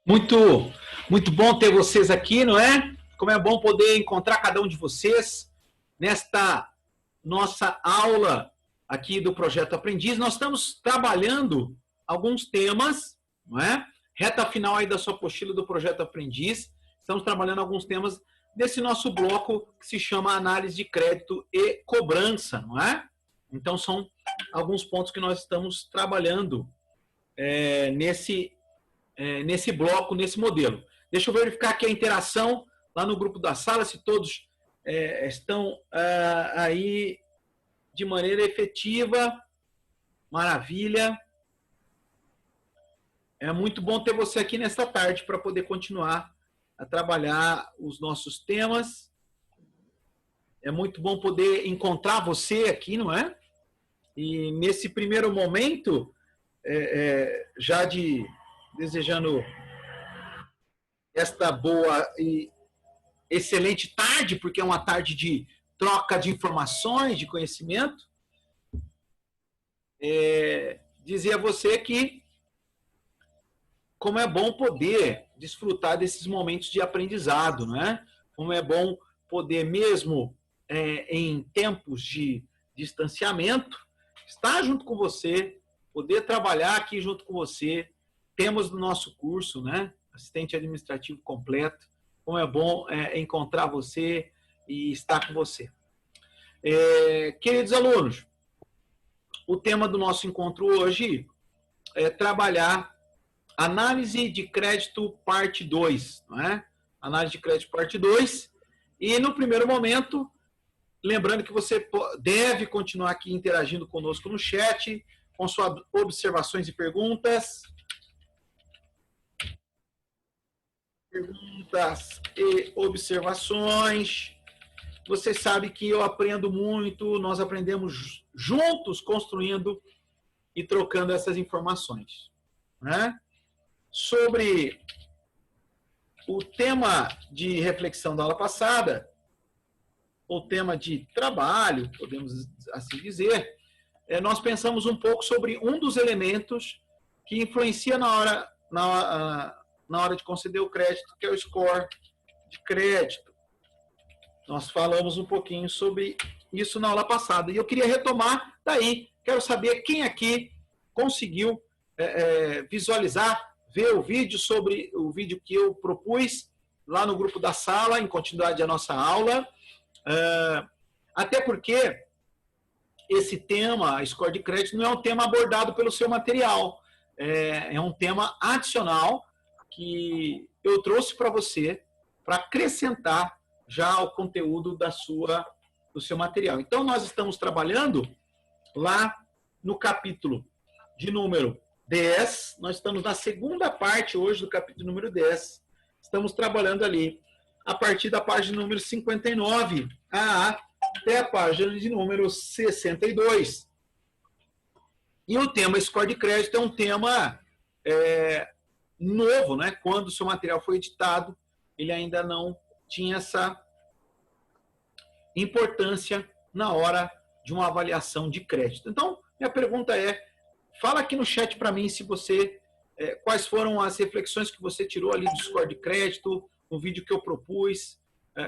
Muito, muito bom ter vocês aqui, não é? Como é bom poder encontrar cada um de vocês nesta nossa aula aqui do Projeto Aprendiz. Nós estamos trabalhando alguns temas, não é? Reta final aí da sua apostila do Projeto Aprendiz. Estamos trabalhando alguns temas desse nosso bloco que se chama Análise de Crédito e Cobrança, não é? Então, são alguns pontos que nós estamos trabalhando nesse bloco, nesse modelo. Deixa eu verificar aqui a interação lá no grupo da sala, se todos estão aí de maneira efetiva. Maravilha. É muito bom ter você aqui nesta tarde para poder continuar a trabalhar os nossos temas. É muito bom poder encontrar você aqui, não é? E nesse primeiro momento, já desejando esta boa e excelente tarde, porque é uma tarde de troca de informações, de conhecimento, dizer a você que como é bom poder desfrutar desses momentos de aprendizado, não é? Como é bom poder, mesmo em tempos de distanciamento, estar junto com você, poder trabalhar aqui junto com você. Temos no nosso curso, né? Assistente administrativo completo. Como é bom encontrar você e estar com você. Queridos alunos, o tema do nosso encontro hoje é trabalhar análise de crédito parte 2, não é? Análise de crédito parte 2. E no primeiro momento, lembrando que você deve continuar aqui interagindo conosco no chat, com suas observações e perguntas. Perguntas e observações. Você sabe que eu aprendo muito, nós aprendemos juntos, construindo e trocando essas informações, né? Sobre o tema de reflexão da aula passada, o tema de trabalho, podemos assim dizer, nós pensamos um pouco sobre um dos elementos que influencia na hora de conceder o crédito, que é o score de crédito. Nós falamos um pouquinho sobre isso na aula passada. E eu queria retomar daí. Quero saber quem aqui conseguiu visualizar, ver o vídeo sobre o vídeo que eu propus lá no grupo da sala, em continuidade à nossa aula. Até porque esse tema, score de crédito, não é um tema abordado pelo seu material. É um tema adicional que eu trouxe para você para acrescentar já ao conteúdo do seu material. Então, nós estamos trabalhando lá no capítulo de número 10, nós estamos na segunda parte hoje do capítulo número 10, estamos trabalhando ali a partir da página número 59 até a página de número 62. E o tema score de crédito é um tema novo, né? Quando o seu material foi editado, ele ainda não tinha essa importância na hora de uma avaliação de crédito. Então, minha pergunta fala aqui no chat para mim se você, quais foram as reflexões que você tirou ali do score de crédito, no vídeo que eu propus,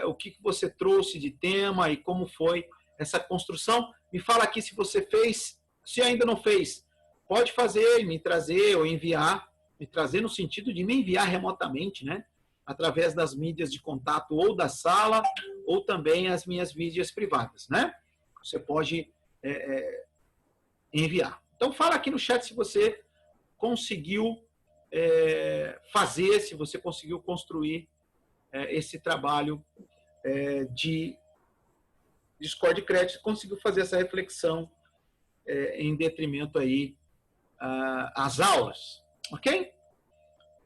o que você trouxe de tema e como foi essa construção. Me fala aqui se você fez, se ainda não fez, pode fazer, me trazer ou enviar, me trazer no sentido de me enviar remotamente, né? Através das mídias de contato ou da sala, ou também as minhas mídias privadas, né? Você pode enviar. Então, fala aqui no chat se você conseguiu fazer, se você conseguiu construir esse trabalho de score de crédito, conseguiu fazer essa reflexão em detrimento aí às aulas, ok?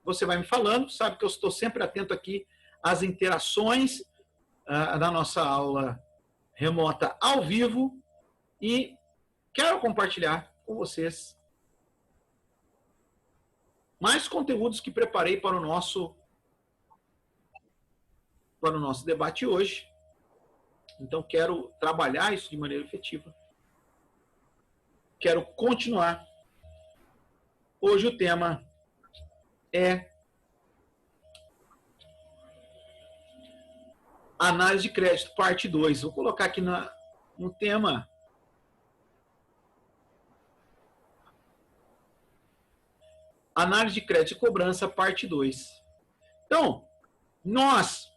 Você vai me falando, sabe que eu estou sempre atento aqui às interações da nossa aula remota ao vivo e quero compartilhar com vocês mais conteúdos que preparei para o nosso debate hoje. Então, quero trabalhar isso de maneira efetiva. Quero continuar. Hoje o tema é Análise de crédito, parte 2. Vou colocar aqui no tema. Análise de crédito e cobrança, parte 2. Então, nós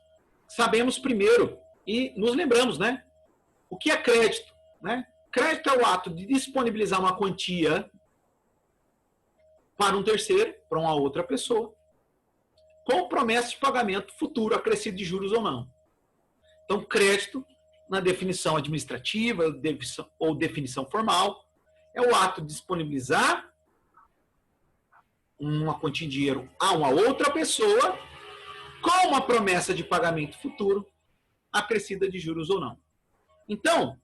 sabemos primeiro e nos lembramos, né? O que é crédito? Né? Crédito é o ato de disponibilizar uma quantia para um terceiro, para uma outra pessoa, com promessa de pagamento futuro acrescido de juros ou não. Então, crédito, na definição administrativa ou definição formal, é o ato de disponibilizar uma quantia de dinheiro a uma outra pessoa com uma promessa de pagamento futuro acrescida de juros ou não. Então,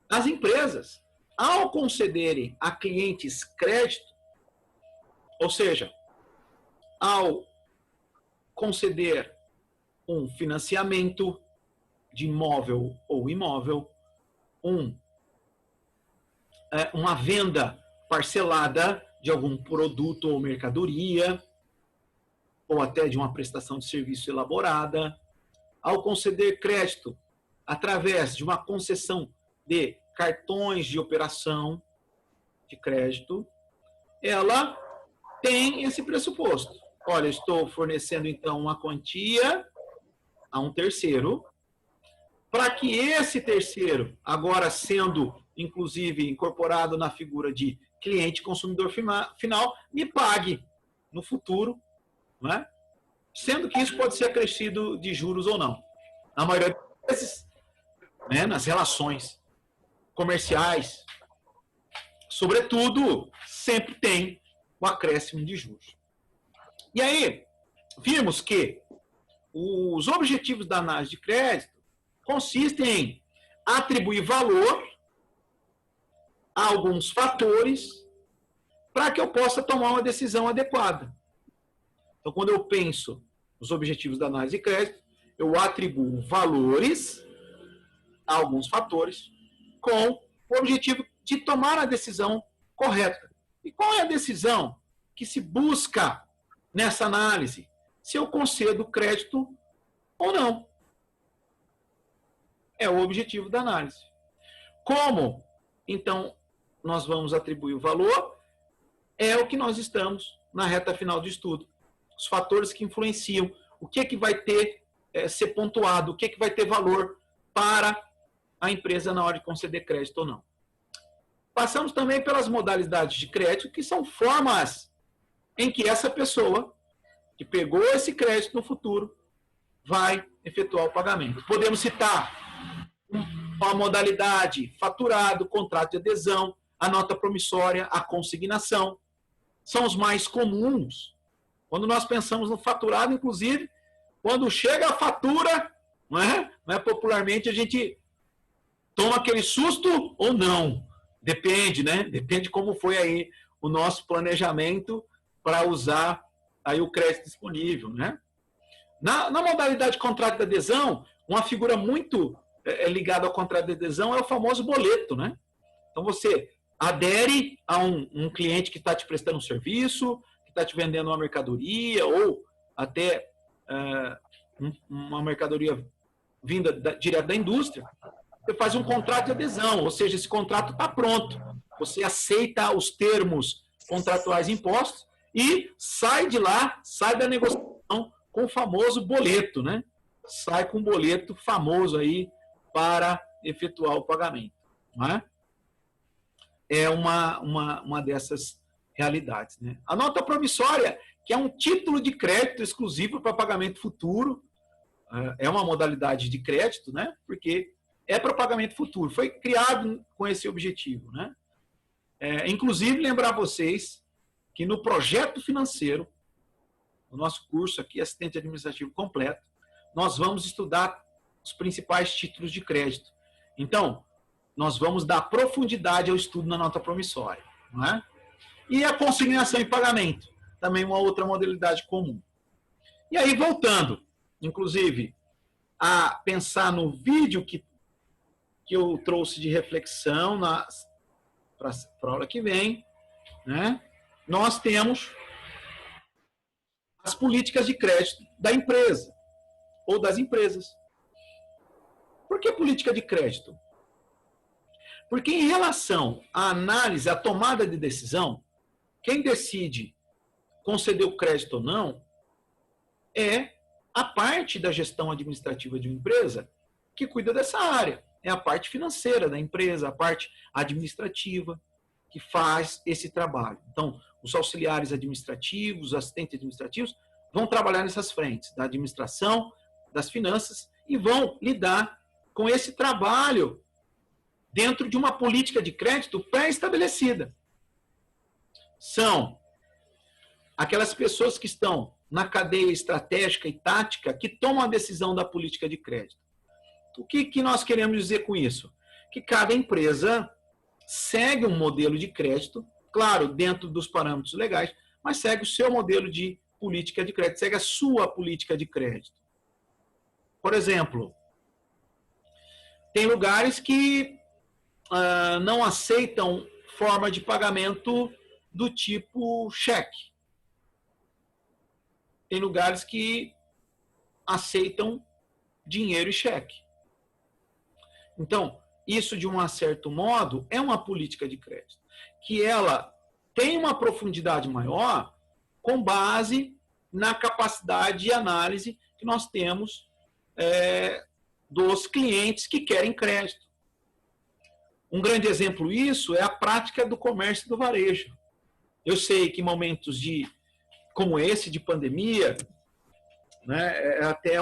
as empresas, ao concederem a clientes crédito, ou seja, ao conceder um financiamento de imóvel ou imóvel, uma venda parcelada de algum produto ou mercadoria, ou até de uma prestação de serviço elaborada, ao conceder crédito através de uma concessão de cartões de operação de crédito, ela tem esse pressuposto. Olha, estou fornecendo então uma quantia a um terceiro, para que esse terceiro, agora sendo inclusive incorporado na figura de cliente consumidor final, me pague no futuro, né? Sendo que isso pode ser acrescido de juros ou não. Na maioria das vezes, né, nas relações comerciais, sobretudo, sempre tem o acréscimo de juros. E aí, vimos que os objetivos da análise de crédito consistem em atribuir valor a alguns fatores para que eu possa tomar uma decisão adequada. Então, quando eu penso nos objetivos da análise de crédito, eu atribuo valores a alguns fatores com o objetivo de tomar a decisão correta. E qual é a decisão que se busca nessa análise? Se eu concedo crédito ou não. É o objetivo da análise. Como, então, nós vamos atribuir o valor? É o que nós estamos na reta final do estudo. Os fatores que influenciam, o que é que vai ter, ser pontuado, o que é que vai ter valor para a empresa na hora de conceder crédito ou não. Passamos também pelas modalidades de crédito, que são formas em que essa pessoa que pegou esse crédito no futuro vai efetuar o pagamento. Podemos citar a modalidade faturado, contrato de adesão, a nota promissória, a consignação. São os mais comuns. Quando nós pensamos no faturado, inclusive, quando chega a fatura, não é popularmente a gente toma aquele susto ou não. Depende, né? Depende como foi aí o nosso planejamento para usar aí o crédito disponível, né? Na modalidade de contrato de adesão, uma figura muito ligada ao contrato de adesão é o famoso boleto, né? Então você adere a um cliente que está te prestando um serviço, que está te vendendo uma mercadoria ou até uma mercadoria vinda direto da indústria. Você faz um contrato de adesão, ou seja, esse contrato está pronto. Você aceita os termos contratuais impostos e sai de lá, sai da negociação com o famoso boleto, né? Sai com um boleto famoso aí para efetuar o pagamento. Não é? É uma dessas realidades. Né? A nota promissória, que é um título de crédito exclusivo para pagamento futuro, é uma modalidade de crédito, né? Porque é para pagamento futuro. Foi criado com esse objetivo. Né? Inclusive, lembrar vocês que no projeto financeiro, no nosso curso aqui, assistente administrativo completo, nós vamos estudar os principais títulos de crédito. Então, nós vamos dar profundidade ao estudo na nota promissória. Não é? E a consignação e pagamento, também uma outra modalidade comum. E aí, voltando, inclusive, a pensar no vídeo que eu trouxe de reflexão para a aula que vem, né? Nós temos as políticas de crédito da empresa ou das empresas. Por que política de crédito? Porque em relação à análise, à tomada de decisão, quem decide conceder o crédito ou não é a parte da gestão administrativa de uma empresa que cuida dessa área. É a parte financeira da empresa, a parte administrativa que faz esse trabalho. Então, os auxiliares administrativos, os assistentes administrativos vão trabalhar nessas frentes da administração, das finanças e vão lidar com esse trabalho dentro de uma política de crédito pré-estabelecida. São aquelas pessoas que estão na cadeia estratégica e tática que tomam a decisão da política de crédito. O que nós queremos dizer com isso? Que cada empresa segue um modelo de crédito, claro, dentro dos parâmetros legais, mas segue o seu modelo de política de crédito, segue a sua política de crédito. Por exemplo, tem lugares que não aceitam forma de pagamento do tipo cheque. Tem lugares que aceitam dinheiro e cheque. Então, isso, de um certo modo, é uma política de crédito, que ela tem uma profundidade maior com base na capacidade de análise que nós temos dos clientes que querem crédito. Um grande exemplo disso é a prática do comércio do varejo. Eu sei que em momentos como esse, de pandemia, né, é até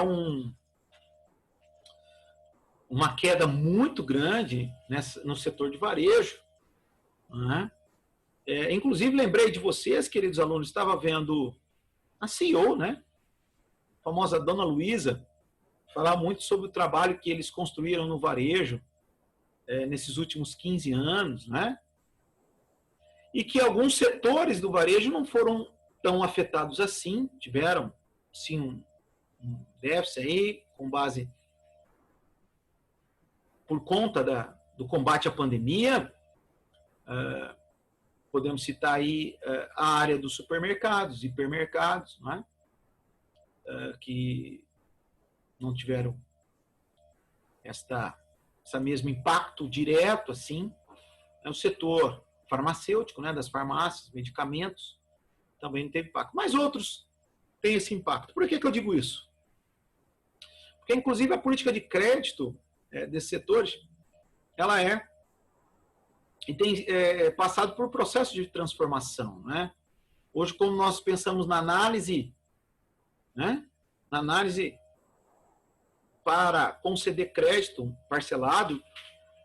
uma queda muito grande no setor de varejo. Né? Inclusive, lembrei de vocês, queridos alunos, estava vendo a CEO, né? A famosa Dona Luiza, falar muito sobre o trabalho que eles construíram no varejo nesses últimos 15 anos, né? E que alguns setores do varejo não foram tão afetados assim, tiveram, sim, um déficit aí, com base por conta do combate à pandemia. Podemos citar aí a área dos supermercados, hipermercados, né? Que não tiveram essa mesmo impacto direto, assim. O setor farmacêutico, né, das farmácias, medicamentos, também não teve impacto. Mas outros têm esse impacto. Por que eu digo isso? Porque, inclusive, a política de crédito desses setores, ela e tem passado por processo de transformação, né? Hoje, como nós pensamos na análise, né? Na análise para conceder crédito parcelado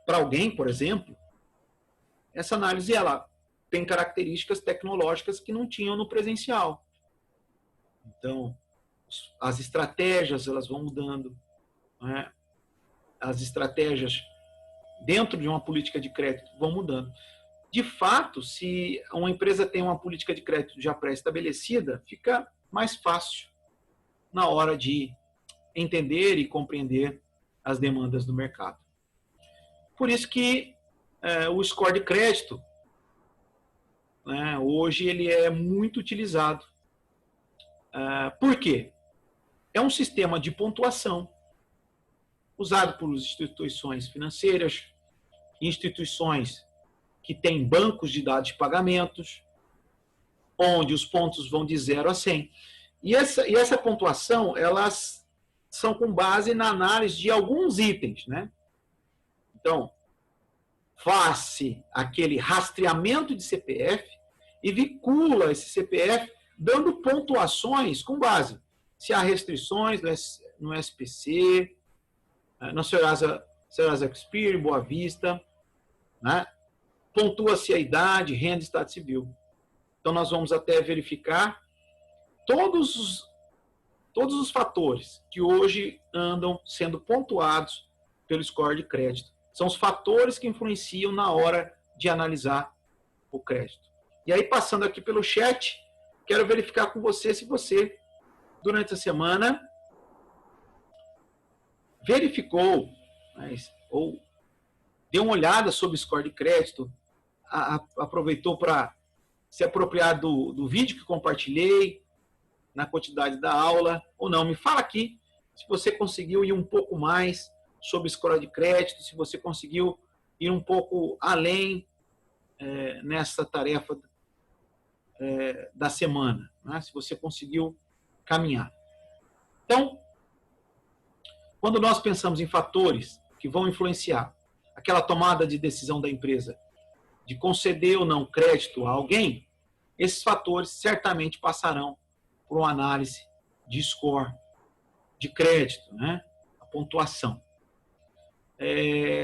para alguém, por exemplo, essa análise ela tem características tecnológicas que não tinham no presencial. Então, as estratégias elas vão mudando, né? As estratégias dentro de uma política de crédito vão mudando. De fato, se uma empresa tem uma política de crédito já pré-estabelecida, fica mais fácil na hora de entender e compreender as demandas do mercado. Por isso que o score de crédito, né, hoje ele é muito utilizado. Por quê? É um sistema de pontuação usado por instituições financeiras, instituições que têm bancos de dados de pagamentos, onde os pontos vão de 0 a 100. E essa pontuação, elas são com base na análise de alguns itens, né? Então, faz-se aquele rastreamento de CPF e vincula esse CPF dando pontuações com base se há restrições no SPC, no Serasa Experian, Boa Vista, né? Pontua-se a idade, renda e estado civil. Então, nós vamos até verificar todos os fatores que hoje andam sendo pontuados pelo score de crédito. São os fatores que influenciam na hora de analisar o crédito. E aí, passando aqui pelo chat, quero verificar com você se você, durante a semana, verificou, ou deu uma olhada sobre o score de crédito, aproveitou para se apropriar do vídeo que compartilhei, na quantidade da aula, ou não. Me fala aqui se você conseguiu ir um pouco mais sobre score de crédito, se você conseguiu ir um pouco além nessa tarefa da semana, né? Se você conseguiu caminhar. Então, quando nós pensamos em fatores que vão influenciar aquela tomada de decisão da empresa de conceder ou não crédito a alguém, esses fatores certamente passarão por uma análise de score, de crédito, né? A pontuação.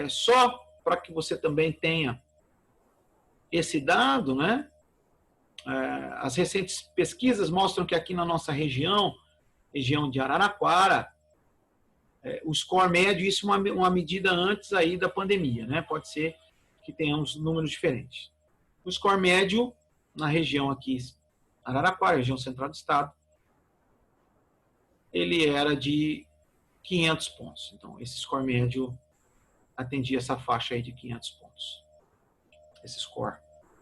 Só para que você também tenha esse dado, né? As recentes pesquisas mostram que aqui na nossa região de Araraquara, o score médio, isso é uma medida antes aí da pandemia, né? Pode ser que tenhamos números diferentes. O score médio na região aqui, Araraquara, região central do estado, ele era de 500 pontos. Então, esse score médio atendia essa faixa aí de 500 pontos. Esse score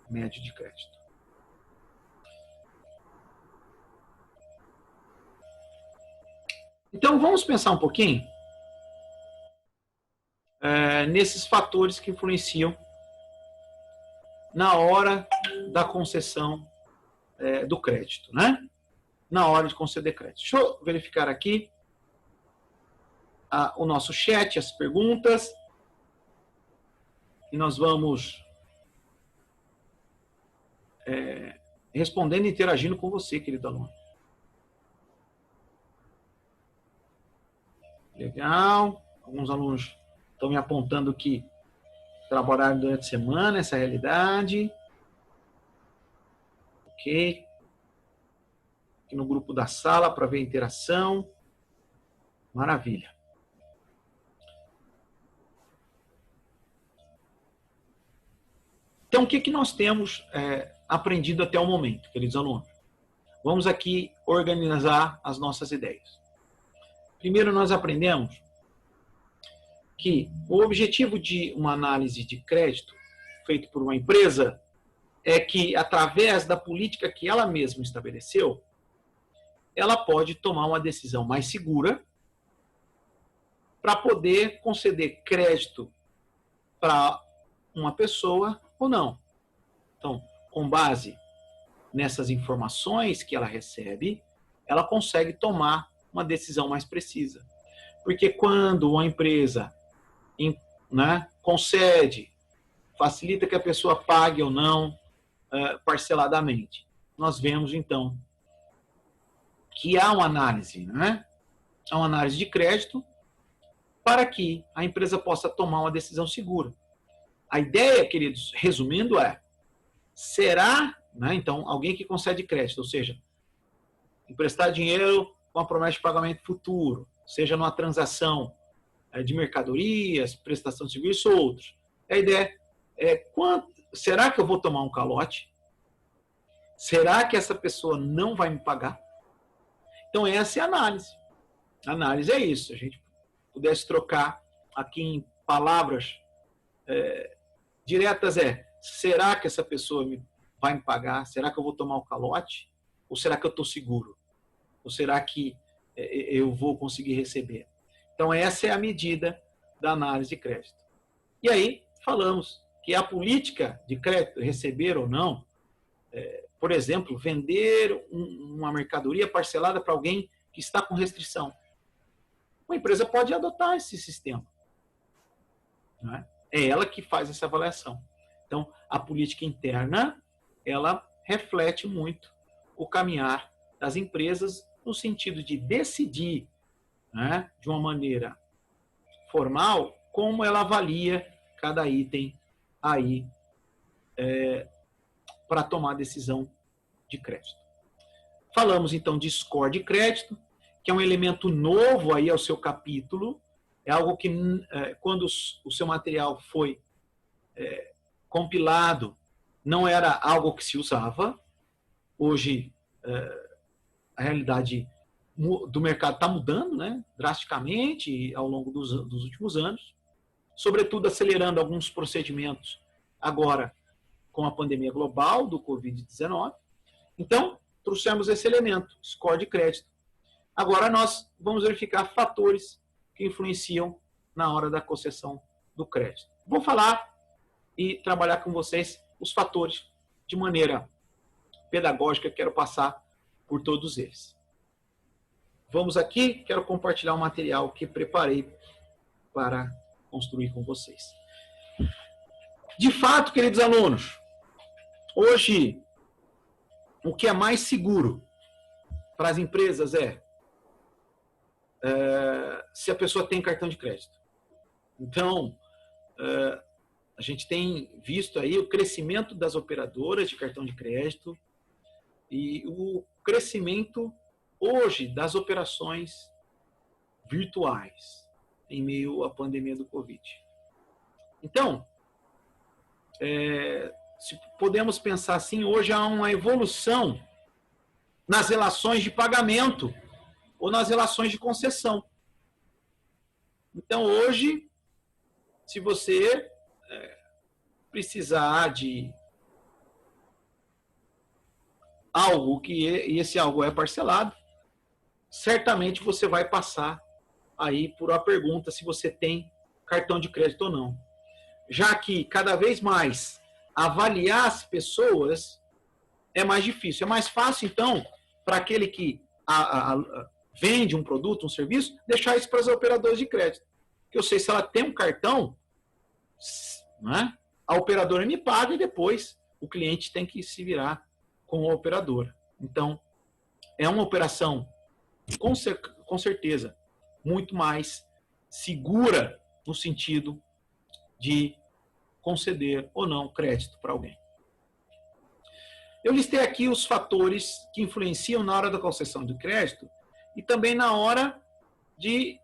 médio de crédito. Então, vamos pensar um pouquinho nesses fatores que influenciam na hora da concessão do crédito, né? Na hora de conceder crédito. Deixa eu verificar aqui o nosso chat, as perguntas. E nós vamos respondendo e interagindo com você, querido aluno. Legal. Alguns alunos estão me apontando que trabalharam durante a semana, essa é a realidade. Ok. Aqui no grupo da sala para ver a interação. Maravilha. Então, o que nós temos aprendido até o momento, queridos alunos? Vamos aqui organizar as nossas ideias. Primeiro, nós aprendemos que o objetivo de uma análise de crédito feito por uma empresa é que, através da política que ela mesma estabeleceu, ela pode tomar uma decisão mais segura para poder conceder crédito para uma pessoa ou não. Então, com base nessas informações que ela recebe, ela consegue tomar uma decisão mais precisa. Porque quando uma empresa concede, facilita que a pessoa pague ou não parceladamente, nós vemos, então, que há uma análise, né? Há uma análise de crédito para que a empresa possa tomar uma decisão segura. A ideia, queridos, resumindo, será, né, então, alguém que concede crédito, ou seja, emprestar dinheiro com a promessa de pagamento futuro, seja numa transação de mercadorias, prestação de serviço ou outros. A ideia será que eu vou tomar um calote? Será que essa pessoa não vai me pagar? Então, essa é a análise. A análise é isso. Se a gente pudesse trocar aqui em palavras diretas, será que essa pessoa vai me pagar? Será que eu vou tomar o calote? Ou será que eu estou seguro? Ou será que eu vou conseguir receber? Então, essa é a medida da análise de crédito. E aí, falamos que a política de crédito, receber ou não, por exemplo, vender uma mercadoria parcelada para alguém que está com restrição. Uma empresa pode adotar esse sistema. Né? É ela que faz essa avaliação. Então, a política interna, ela reflete muito o caminhar das empresas no sentido de decidir, né, de uma maneira formal, como ela avalia cada item aí para tomar a decisão de crédito. Falamos, então, de score de crédito, que é um elemento novo aí ao seu capítulo, é algo que, quando o seu material foi compilado, não era algo que se usava. Hoje, a realidade do mercado está mudando, né, drasticamente ao longo dos últimos anos, sobretudo acelerando alguns procedimentos agora com a pandemia global do Covid-19. Então, trouxemos esse elemento, score de crédito. Agora nós vamos verificar fatores que influenciam na hora da concessão do crédito. Vou falar e trabalhar com vocês os fatores de maneira pedagógica, quero passar por todos eles. Vamos aqui, quero compartilhar um material que preparei para construir com vocês. De fato, queridos alunos, hoje o que é mais seguro para as empresas é se a pessoa tem cartão de crédito. Então, a gente tem visto aí o crescimento das operadoras de cartão de crédito e o crescimento hoje das operações virtuais em meio à pandemia do Covid. Então, se podemos pensar assim, hoje há uma evolução nas relações de pagamento ou nas relações de concessão. Então, hoje, se você precisar de algo e esse algo é parcelado, certamente você vai passar aí por uma pergunta se você tem cartão de crédito ou não. Já que cada vez mais avaliar as pessoas é mais difícil. É mais fácil, então, para aquele que vende um produto, um serviço, deixar isso para os operadores de crédito. Porque eu sei se ela tem um cartão, né, a operadora me paga e depois o cliente tem que se virar com a operadora. Então, é uma operação, com certeza, muito mais segura no sentido de conceder ou não crédito para alguém. Eu listei aqui os fatores que influenciam na hora da concessão de crédito e também na hora de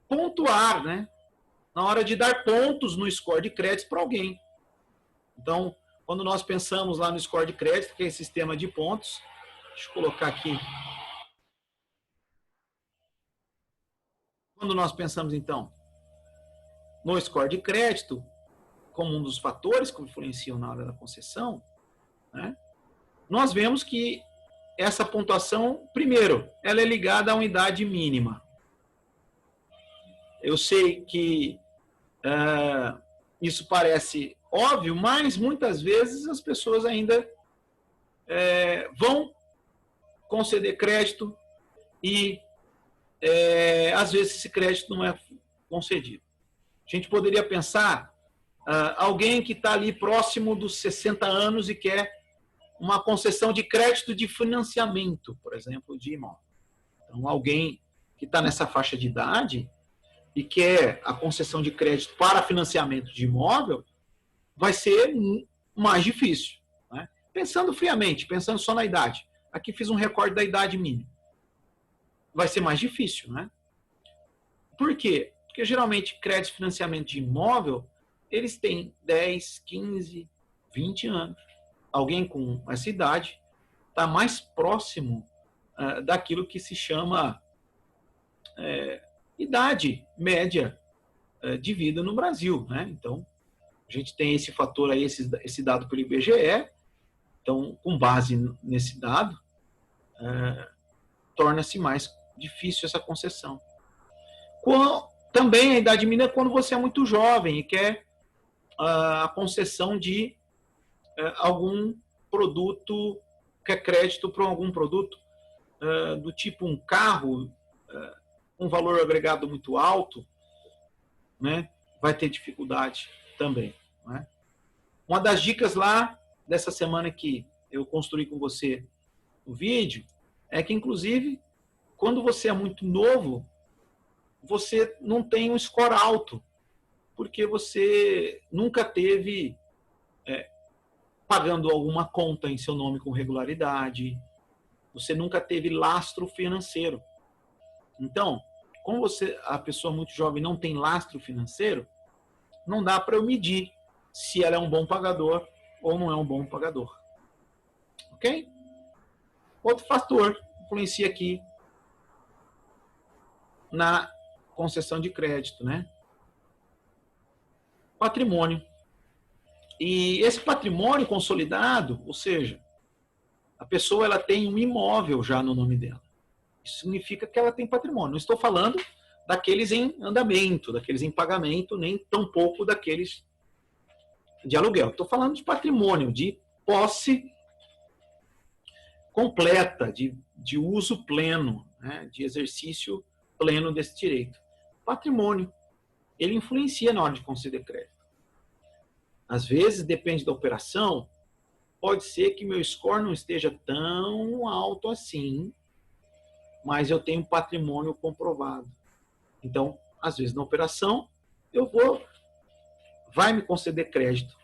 pontuar, né? Na hora de dar pontos no score de crédito para alguém. Então, quando nós pensamos lá no score de crédito, que é esse sistema de pontos, deixa eu colocar aqui. Quando nós pensamos, então, no score de crédito, como um dos fatores que influenciam na hora da concessão, né, nós vemos que essa pontuação, primeiro, ela é ligada à unidade mínima. Eu sei que isso parece óbvio, mas muitas vezes as pessoas ainda vão conceder crédito e às vezes esse crédito não é concedido. A gente poderia pensar alguém que está ali próximo dos 60 anos e quer uma concessão de crédito de financiamento, por exemplo, de imóvel. Então, alguém que está nessa faixa de idade e quer a concessão de crédito para financiamento de imóvel, vai ser mais difícil. Né? Pensando friamente, pensando só na idade. Aqui fiz um recorte da idade mínima. Vai ser mais difícil, né? Por quê? Porque geralmente crédito de financiamento de imóvel, eles têm 10, 15, 20 anos. Alguém com essa idade está mais próximo daquilo que se chama idade média de vida no Brasil, né? Então, a gente tem esse fator aí, esse dado pelo IBGE. Então, com base nesse dado, torna-se mais difícil essa concessão. Também a idade mínima é quando você é muito jovem e quer a concessão de algum produto, quer crédito para algum produto do tipo um carro, um valor agregado muito alto, né, vai ter dificuldade também. Né? Uma das dicas lá dessa semana que eu construí com você o vídeo é que, inclusive, quando você é muito novo, você não tem um score alto, porque você nunca teve pagando alguma conta em seu nome com regularidade, você nunca teve lastro financeiro. Então, como a pessoa muito jovem não tem lastro financeiro, não dá para eu medir se ela é um bom pagador ou não é um bom pagador. Ok? Outro fator que influencia aqui na concessão de crédito, né? Patrimônio. E esse patrimônio consolidado, ou seja, a pessoa ela tem um imóvel já no nome dela. Isso significa que ela tem patrimônio. Não estou falando daqueles em andamento, daqueles em pagamento, nem tampouco daqueles de aluguel. Estou falando de patrimônio, de posse completa, de uso pleno, né, de exercício pleno desse direito. Patrimônio, ele influencia na hora de conceder crédito. Às vezes, depende da operação, pode ser que meu score não esteja tão alto assim, mas eu tenho patrimônio comprovado. Então, às vezes, na operação, vai me conceder crédito,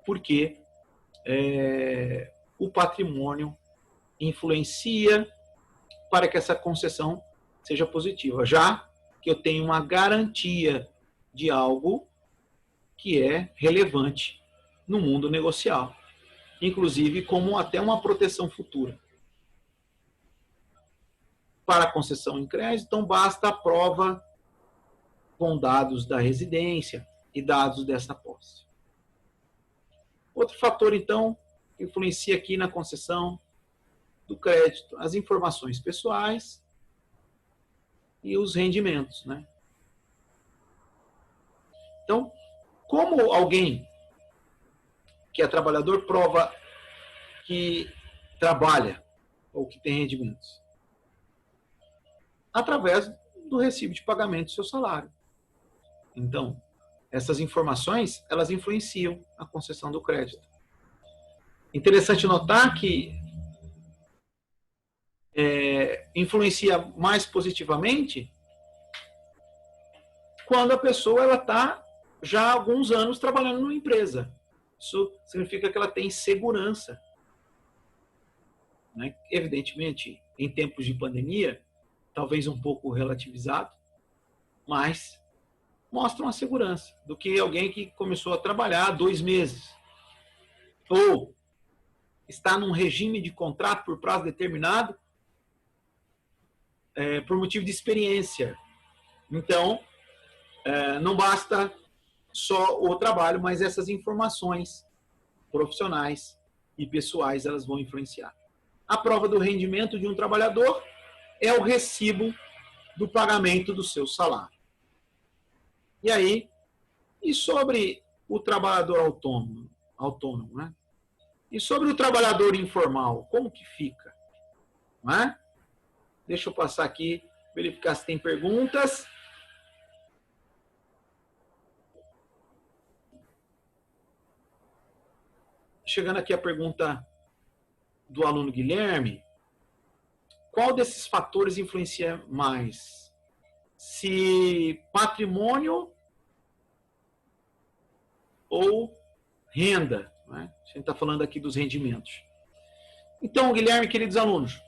porque o patrimônio influencia para que essa concessão seja positiva, já que eu tenho uma garantia de algo que é relevante no mundo negocial, inclusive como até uma proteção futura. Para a concessão em crédito, então basta a prova com dados da residência e dados dessa posse. Outro fator, então, que influencia aqui na concessão do crédito, as informações pessoais e os rendimentos, né? Então, como alguém que é trabalhador prova que trabalha ou que tem rendimentos? Através do recibo de pagamento do seu salário. Então, essas informações, elas influenciam a concessão do crédito. Interessante notar que influencia mais positivamente quando a pessoa está já há alguns anos trabalhando numa empresa. Isso significa que ela tem segurança. Né? Evidentemente, em tempos de pandemia, talvez um pouco relativizado, mas mostra uma segurança do que alguém que começou a trabalhar há 2 meses. Ou está num regime de contrato por prazo determinado por motivo de experiência. Então, não basta só o trabalho, mas essas informações profissionais e pessoais, elas vão influenciar. A prova do rendimento de um trabalhador é o recibo do pagamento do seu salário. E aí, e sobre o trabalhador autônomo, né? E sobre o trabalhador informal, como que fica? Não é? Deixa eu passar aqui, verificar se tem perguntas. Chegando aqui a pergunta do aluno Guilherme. Qual desses fatores influencia mais? Se patrimônio ou renda? Né? A gente está falando aqui dos rendimentos. Então, Guilherme, queridos alunos,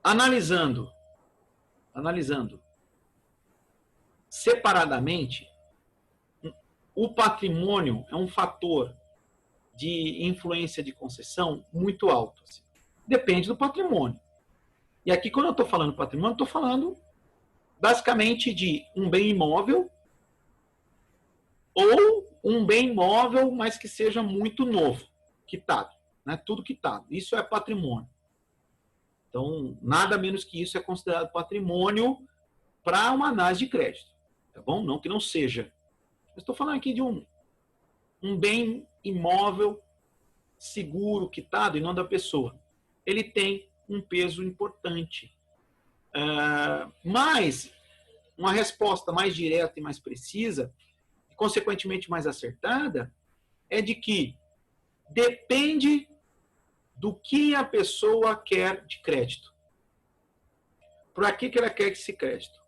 analisando separadamente, o patrimônio é um fator de influência de concessão muito alto. Assim. Depende do patrimônio. E aqui, quando eu estou falando patrimônio, estou falando basicamente de um bem imóvel ou um bem imóvel, mas que seja muito novo, quitado. Né? Tudo quitado. Isso é patrimônio. Então, nada menos que isso é considerado patrimônio para uma análise de crédito. Tá bom? Não que não seja. Eu estou falando aqui de um bem imóvel seguro, quitado, e não da pessoa. Ele tem um peso importante. Mas uma resposta mais direta e mais precisa, e consequentemente mais acertada, é de que depende do que a pessoa quer de crédito. Para que ela quer esse crédito?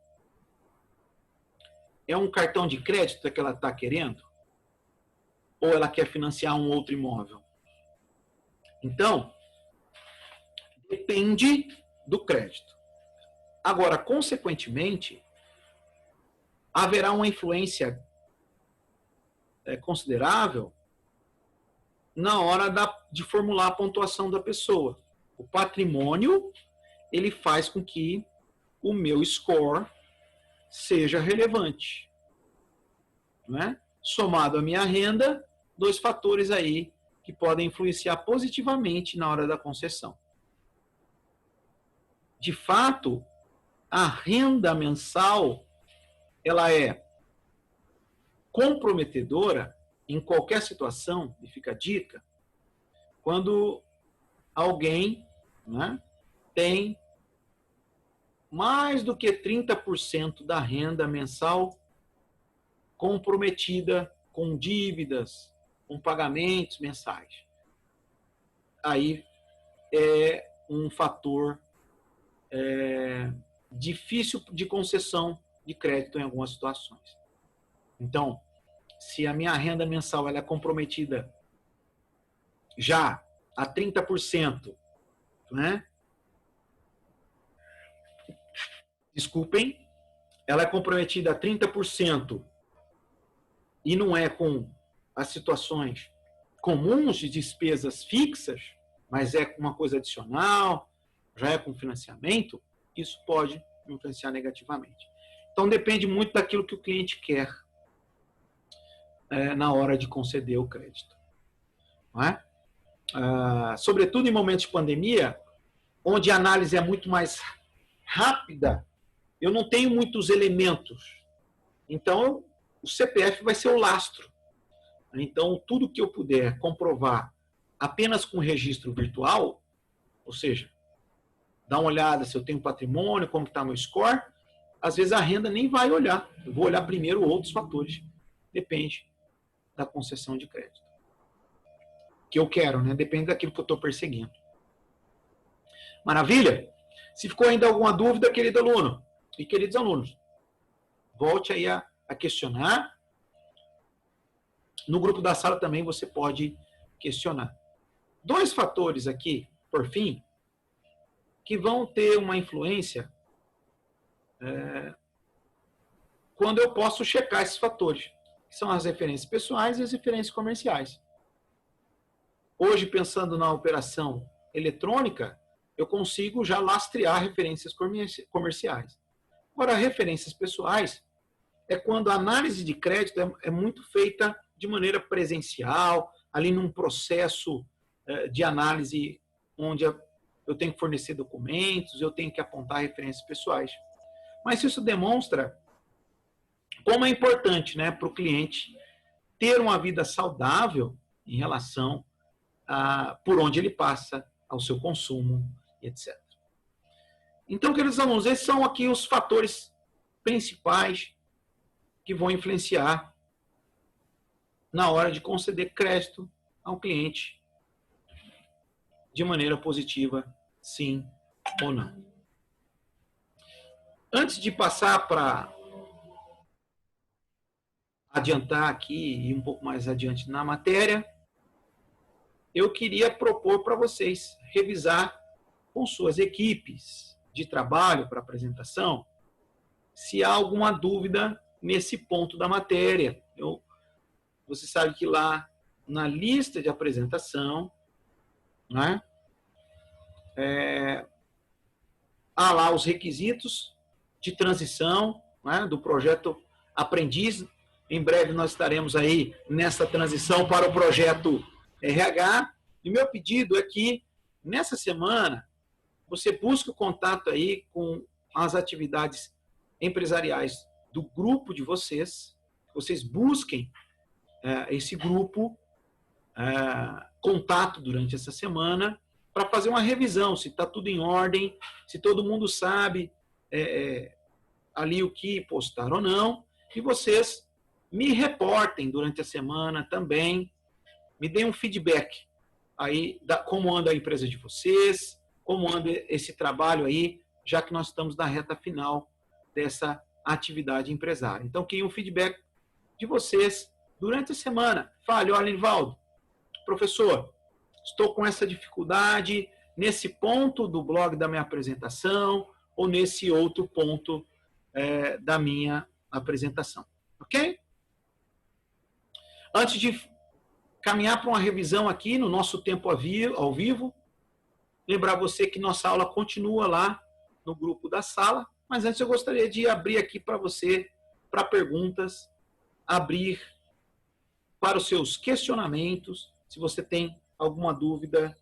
É um cartão de crédito que ela está querendo? Ou ela quer financiar um outro imóvel? Então, depende do crédito. Agora, consequentemente, haverá uma influência considerável na hora de formular a pontuação da pessoa. O patrimônio, ele faz com que o meu score seja relevante. Né? Somado à minha renda, 2 fatores aí que podem influenciar positivamente na hora da concessão. de fato, a renda mensal, ela é comprometedora em qualquer situação, e fica a dica, quando alguém, né, tem mais do que 30% da renda mensal comprometida com dívidas, com pagamentos mensais. Aí é um fator difícil de concessão de crédito em algumas situações. Então, se a minha renda mensal ela é comprometida já a 30%, né? Desculpem, ela é comprometida a 30% e não é com as situações comuns de despesas fixas, mas é uma coisa adicional, já é com financiamento, isso pode influenciar negativamente. Então, depende muito daquilo que o cliente quer na hora de conceder o crédito. Não é? Sobretudo em momentos de pandemia, onde a análise é muito mais rápida, eu não tenho muitos elementos. Então, o CPF vai ser o lastro. Então, tudo que eu puder comprovar apenas com registro virtual, ou seja, dar uma olhada se eu tenho patrimônio, como está meu score, às vezes a renda nem vai olhar. Eu vou olhar primeiro outros fatores. Depende da concessão de crédito. Que eu quero, né? Depende daquilo que eu estou perseguindo. Maravilha? Se ficou ainda alguma dúvida, querido aluno e queridos alunos, volte aí a questionar. No grupo da sala também você pode questionar. 2 fatores aqui, por fim, que vão ter uma influência quando eu posso checar esses fatores, que são as referências pessoais e as referências comerciais. Hoje, pensando na operação eletrônica, eu consigo já lastrear referências comerciais. Agora, referências pessoais é quando a análise de crédito é muito feita de maneira presencial, ali num processo de análise onde eu tenho que fornecer documentos, eu tenho que apontar referências pessoais. Mas isso demonstra como é importante, né, para o cliente ter uma vida saudável em relação por onde ele passa, ao seu consumo, etc. Então, queridos alunos, esses são aqui os fatores principais que vão influenciar na hora de conceder crédito ao cliente de maneira positiva, sim ou não. Antes de passar para adiantar aqui e um pouco mais adiante na matéria, eu queria propor para vocês revisar com suas equipes de trabalho para apresentação se há alguma dúvida nesse ponto da matéria. Você sabe que lá na lista de apresentação, né, há lá os requisitos de transição, né, do projeto Aprendiz. Em breve nós estaremos aí nessa transição para o projeto RH. E meu pedido é que, nessa semana, você busque o contato aí com as atividades empresariais do grupo de vocês busquem esse grupo, contato durante essa semana, para fazer uma revisão, se está tudo em ordem, se todo mundo sabe ali o que postar ou não, e vocês me reportem durante a semana também, me deem um feedback aí como anda a empresa de vocês, como anda esse trabalho aí, já que nós estamos na reta final dessa atividade empresária. Então, queria um feedback de vocês durante a semana. Fale, olha, Nivaldo, professor, estou com essa dificuldade nesse ponto do blog da minha apresentação ou nesse outro ponto da minha apresentação. Ok? Antes de caminhar para uma revisão aqui no nosso tempo ao vivo, lembrar você que nossa aula continua lá no grupo da sala, mas antes eu gostaria de abrir aqui para você, para perguntas, abrir para os seus questionamentos, se você tem alguma dúvida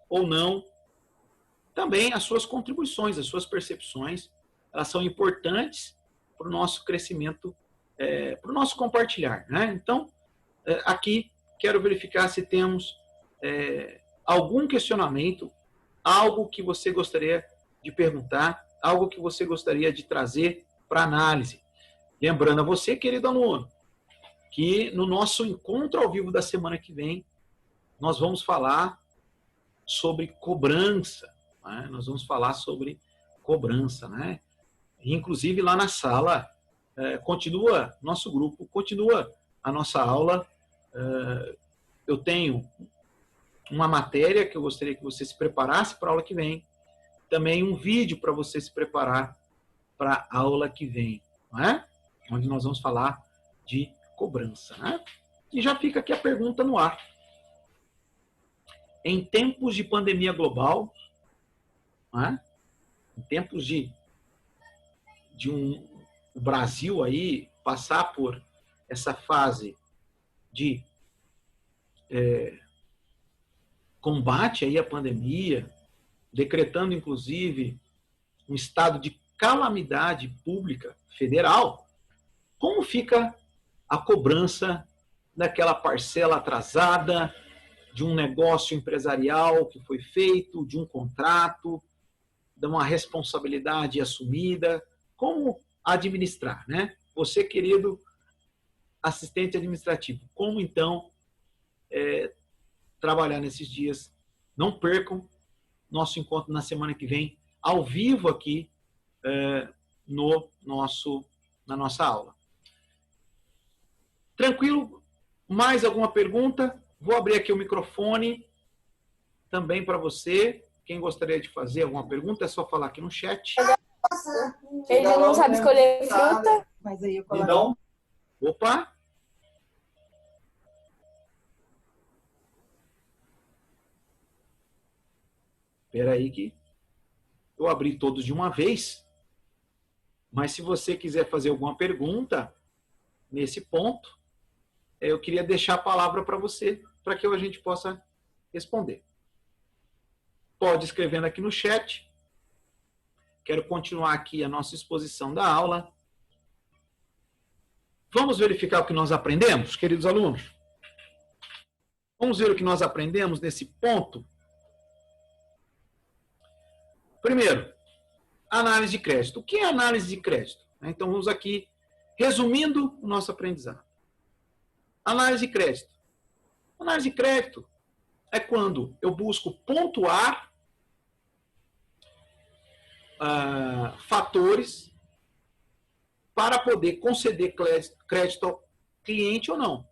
ou não, também as suas contribuições, as suas percepções, elas são importantes para o nosso crescimento, para o nosso compartilhar, né? Então, aqui quero verificar se temos algum questionamento, algo que você gostaria de perguntar, algo que você gostaria de trazer para análise. Lembrando a você, querido aluno, que no nosso encontro ao vivo da semana que vem, nós vamos falar sobre cobrança, né? Nós vamos falar sobre cobrança, né? Inclusive lá na sala, continua nosso grupo, continua a nossa aula. Eu tenho uma matéria que eu gostaria que você se preparasse para a aula que vem, também um vídeo para você se preparar para a aula que vem, não é? Onde nós vamos falar de cobrança, né? E já fica aqui a pergunta no ar. Em tempos de pandemia global, né? Em tempos de o Brasil aí passar por essa fase de combate aí à pandemia, decretando inclusive um estado de calamidade pública federal, como fica a cobrança daquela parcela atrasada de um negócio empresarial que foi feito, de um contrato, de uma responsabilidade assumida, como administrar, né? Você, querido assistente administrativo, como então trabalhar nesses dias? Não percam nosso encontro na semana que vem, ao vivo aqui na nossa aula. Tranquilo? Mais alguma pergunta? Vou abrir aqui o microfone também para você. Quem gostaria de fazer alguma pergunta, é só falar aqui no chat. Ele não sabe escolher fruta. Mas aí eu coloco. Opa! Espera aí que eu abri todos de uma vez. Mas se você quiser fazer alguma pergunta nesse ponto, eu queria deixar a palavra para você, para que a gente possa responder. Pode escrevendo aqui no chat. Quero continuar aqui a nossa exposição da aula. Vamos verificar o que nós aprendemos, queridos alunos? Vamos ver o que nós aprendemos nesse ponto? Primeiro, análise de crédito. O que é análise de crédito? Então, vamos aqui, resumindo o nosso aprendizado. Análise de crédito. Análise de crédito é quando eu busco pontuar fatores para poder conceder crédito ao cliente ou não.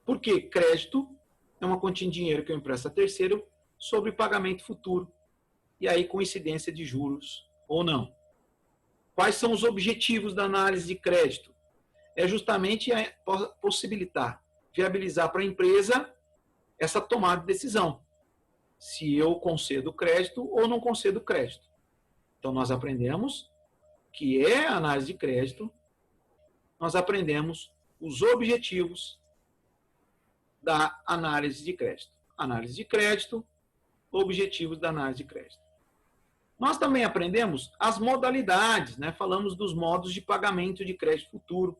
Porque crédito é uma quantia em dinheiro que eu empresto a terceiro sobre pagamento futuro. E aí com incidência de juros ou não. Quais são os objetivos da análise de crédito? É justamente possibilitar, viabilizar para a empresa essa tomada de decisão. Se eu concedo crédito ou não concedo crédito. Então, nós aprendemos que é a análise de crédito, nós aprendemos os objetivos da análise de crédito. Análise de crédito, objetivos da análise de crédito. Nós também aprendemos as modalidades, né? Falamos dos modos de pagamento de crédito futuro,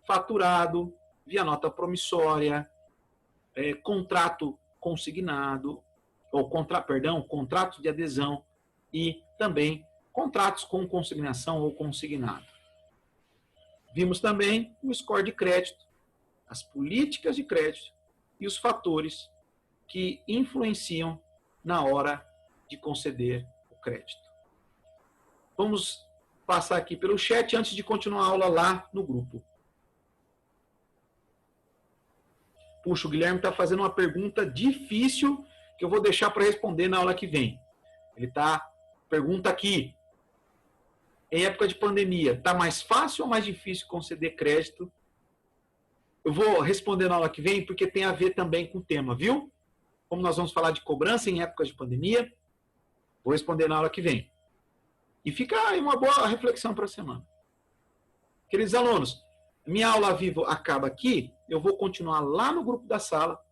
faturado, via nota promissória, contrato consignado, ou contrato de adesão e também contratos com consignação ou consignado. Vimos também o score de crédito, as políticas de crédito e os fatores que influenciam na hora de conceder o crédito. Vamos passar aqui pelo chat antes de continuar a aula lá no grupo. Puxa, o Guilherme está fazendo uma pergunta difícil que eu vou deixar para responder na aula que vem. Ele pergunta aqui, em época de pandemia, está mais fácil ou mais difícil conceder crédito? Eu vou responder na aula que vem porque tem a ver também com o tema, viu? Como nós vamos falar de cobrança em época de pandemia, vou responder na aula que vem. E fica aí uma boa reflexão para a semana. Queridos alunos, minha aula ao vivo acaba aqui, eu vou continuar lá no grupo da sala,